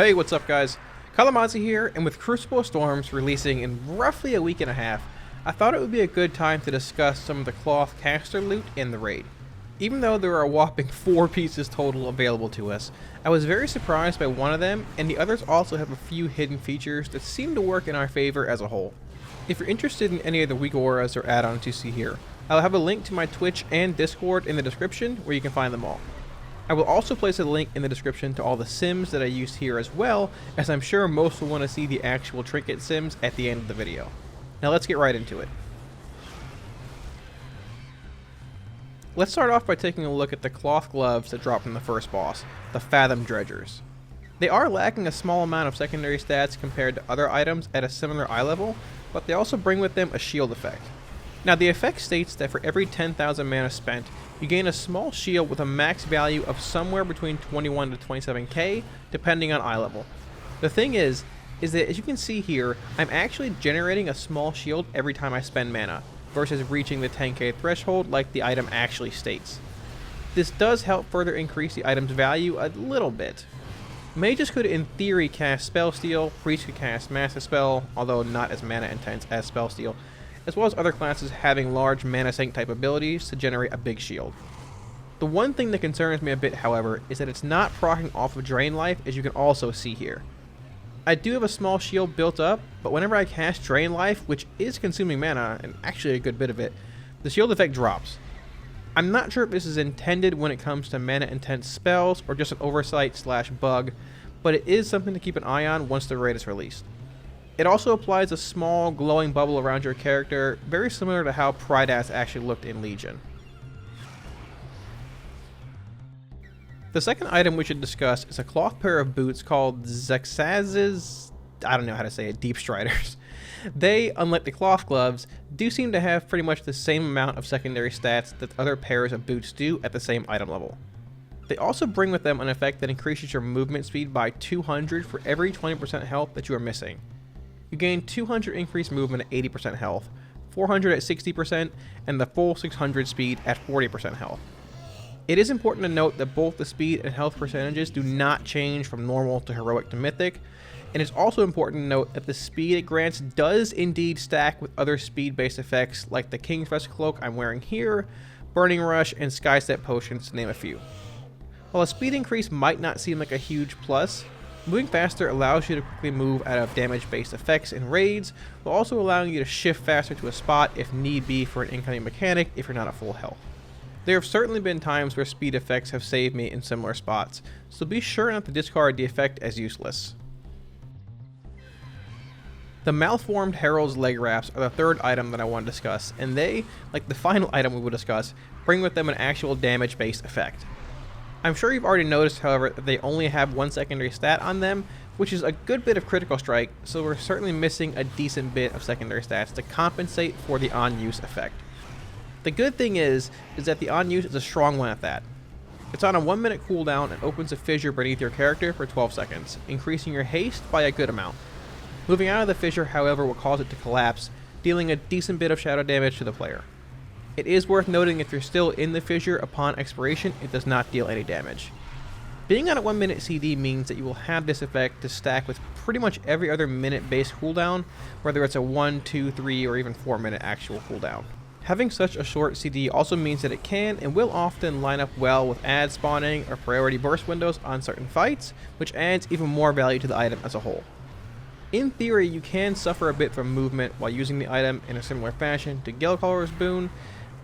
Hey, what's up guys? Kalamazi here, and with Crucible of Storms releasing in roughly a week and a half, I thought it would be a good time to discuss some of the Cloth caster loot in the raid. Even though there are a whopping 4 pieces total available to us, I was very surprised by one of them, and the others also have a few hidden features that seem to work in our favor as a whole. If you're interested in any of the weak auras or add-ons you see here, I'll have a link to my Twitch and Discord in the description where you can find them all. I will also place a link in the description to all the sims that I used here as well, as I'm sure most will want to see the actual trinket sims at the end of the video. Now let's get right into it. Let's start off by taking a look at the cloth gloves that drop from the first boss, the Fathom Dredgers. They are lacking a small amount of secondary stats compared to other items at a similar eye level, but they also bring with them a shield effect. Now the effect states that for every 10,000 mana spent, you gain a small shield with a max value of somewhere between 21 to 27k, depending on eye level. The thing is that as you can see here, I'm actually generating a small shield every time I spend mana, versus reaching the 10k threshold like the item actually states. This does help further increase the item's value a little bit. Mages could in theory cast Spell Steal, Priests could cast Massive Spell, although not as mana intense as Spell Steal, as well as other classes having large mana sink type abilities to generate a big shield. The one thing that concerns me a bit, however, is that it's not proccing off of Drain Life, as you can also see here. I do have a small shield built up, but whenever I cast Drain Life, which is consuming mana, and actually a good bit of it, the shield effect drops. I'm not sure if this is intended when it comes to mana intense spells, or just an oversight / bug, but it is something to keep an eye on once the raid is released. It also applies a small glowing bubble around your character, very similar to how Prydas actually looked in Legion. The second item we should discuss is a cloth pair of boots called Zexaz's, I don't know how to say it, Deep Striders. They, unlike the cloth gloves, do seem to have pretty much the same amount of secondary stats that other pairs of boots do at the same item level. They also bring with them an effect that increases your movement speed by 200 for every 20% health that you are missing. You gain 200 increased movement at 80% health, 400 at 60%, and the full 600 speed at 40% health. It is important to note that both the speed and health percentages do not change from normal to heroic to mythic, and it's also important to note that the speed it grants does indeed stack with other speed-based effects like the King's Rest Cloak I'm wearing here, Burning Rush, and Skystep Potions to name a few. While a speed increase might not seem like a huge plus, moving faster allows you to quickly move out of damage-based effects in raids, while also allowing you to shift faster to a spot if need be for an incoming mechanic if you're not at full health. There have certainly been times where speed effects have saved me in similar spots, so be sure not to discard the effect as useless. The Malformed Herald's Leg Wraps are the third item that I want to discuss, and they, like the final item we will discuss, bring with them an actual damage-based effect. I'm sure you've already noticed, however, that they only have one secondary stat on them, which is a good bit of critical strike, so we're certainly missing a decent bit of secondary stats to compensate for the on-use effect. The good thing is that the on-use is a strong one at that. It's on a 1 minute cooldown and opens a fissure beneath your character for 12 seconds, increasing your haste by a good amount. Moving out of the fissure, however, will cause it to collapse, dealing a decent bit of shadow damage to the player. It is worth noting if you're still in the fissure upon expiration, it does not deal any damage. Being on a 1 minute CD means that you will have this effect to stack with pretty much every other minute base cooldown, whether it's a 1, 2, 3, or even 4 minute actual cooldown. Having such a short CD also means that it can and will often line up well with ad spawning or priority burst windows on certain fights, which adds even more value to the item as a whole. In theory, you can suffer a bit from movement while using the item in a similar fashion to Galecolor's boon,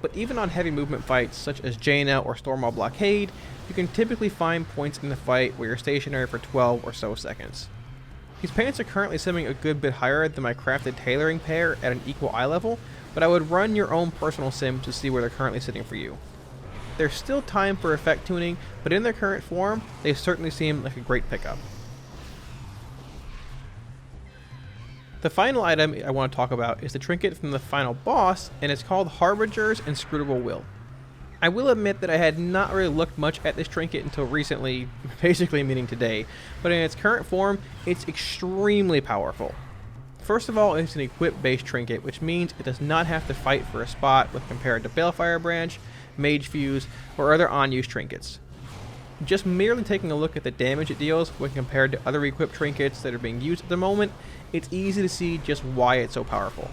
but even on heavy movement fights such as Jaina or Stormwall Blockade, you can typically find points in the fight where you're stationary for 12 or so seconds. These pants are currently simming a good bit higher than my crafted tailoring pair at an equal eye level, but I would run your own personal sim to see where they're currently sitting for you. There's still time for effect tuning, but in their current form, they certainly seem like a great pickup. The final item I want to talk about is the trinket from the final boss, and it's called Harbinger's Inscrutable Will. I will admit that I had not really looked much at this trinket until recently, basically meaning today, but in its current form, it's extremely powerful. First of all, it's an equip-based trinket, which means it does not have to fight for a spot when compared to Balefire Branch, Mage Fuse, or other on-use trinkets. Just merely taking a look at the damage it deals when compared to other equipped trinkets that are being used at the moment, it's easy to see just why it's so powerful.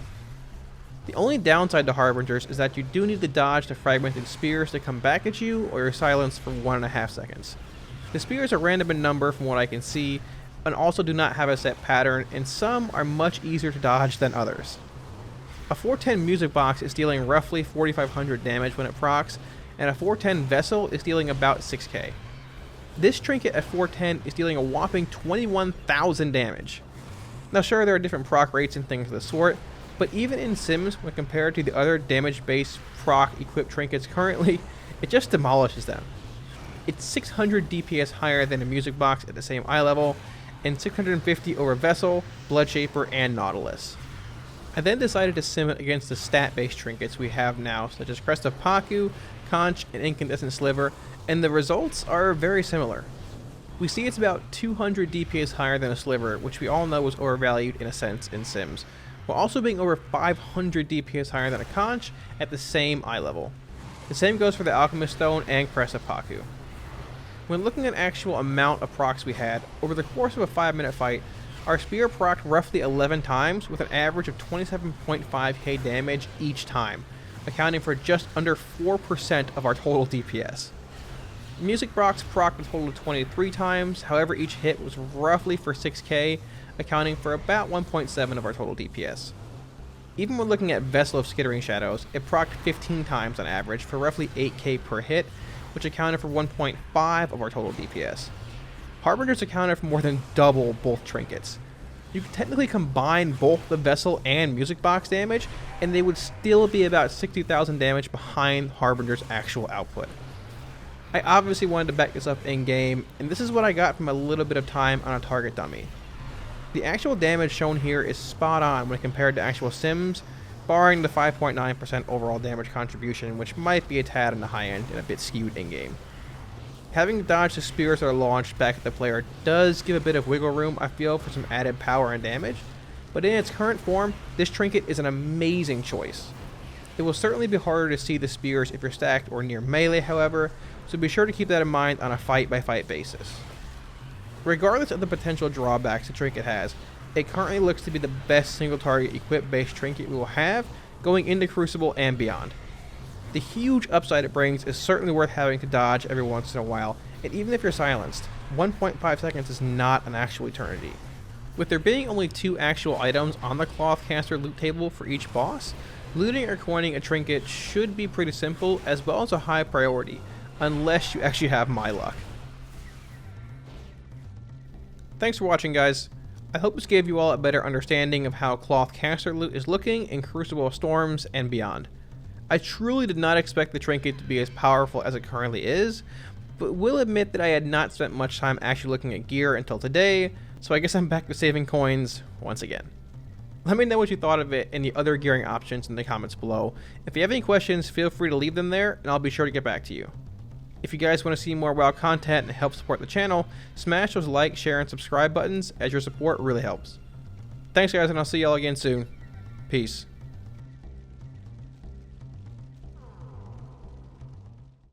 The only downside to Harbingers is that you do need to dodge the fragmented spears to come back at you, or you're silenced for 1.5 seconds. The spears are random in number from what I can see, and also do not have a set pattern, and some are much easier to dodge than others. A 410 music box is dealing roughly 4500 damage when it procs, and a 410 vessel is dealing about 6k. This trinket at 410 is dealing a whopping 21,000 damage. Now sure, there are different proc rates and things of the sort, but even in Sims, when compared to the other damage-based proc equipped trinkets currently, it just demolishes them. It's 600 DPS higher than a music box at the same eye level, and 650 over Vessel, Bloodshaper, and Nautilus. I then decided to sim it against the stat-based trinkets we have now, such as Crest of Paku, Conch, and Incandescent Sliver, and the results are very similar. We see it's about 200 DPS higher than a Sliver, which we all know was overvalued in a sense in Sims, while also being over 500 DPS higher than a Conch at the same eye level. The same goes for the Alchemist Stone and Crest of Paku. When looking at actual amount of procs we had, over the course of a 5-minute fight, our spear procced roughly 11 times with an average of 27.5k damage each time, accounting for just under 4% of our total DPS. Music box procced a total of 23 times, however each hit was roughly for 6k, accounting for about 1.7 of our total DPS. Even when looking at Vessel of Skittering Shadows, it procced 15 times on average for roughly 8k per hit, which accounted for 1.5 of our total DPS. Harbingers accounted for more than double both trinkets. You could technically combine both the Vessel and Music Box damage, and they would still be about 60,000 damage behind Harbinger's actual output. I obviously wanted to back this up in-game, and this is what I got from a little bit of time on a target dummy. The actual damage shown here is spot on when compared to actual Sims, barring the 5.9% overall damage contribution, which might be a tad on the high end and a bit skewed in-game. Having dodged the spears that are launched back at the player does give a bit of wiggle room, I feel, for some added power and damage, but in its current form, this trinket is an amazing choice. It will certainly be harder to see the spears if you're stacked or near melee, however, so be sure to keep that in mind on a fight-by-fight basis. Regardless of the potential drawbacks the trinket has, it currently looks to be the best single-target equip-based trinket we will have going into Crucible and beyond. The huge upside it brings is certainly worth having to dodge every once in a while, and even if you're silenced, 1.5 seconds is not an actual eternity. With there being only 2 actual items on the Cloth Caster loot table for each boss, looting or coining a trinket should be pretty simple as well as a high priority, unless you actually have my luck. Thanks for watching, guys. I hope this gave you all a better understanding of how Cloth Caster loot is looking in Crucible of Storms and beyond. I truly did not expect the trinket to be as powerful as it currently is, but will admit that I had not spent much time actually looking at gear until today, so I guess I'm back to saving coins once again. Let me know what you thought of it and the other gearing options in the comments below. If you have any questions, feel free to leave them there, and I'll be sure to get back to you. If you guys want to see more WoW content and help support the channel, smash those like, share, and subscribe buttons, as your support really helps. Thanks, guys, and I'll see y'all again soon. Peace.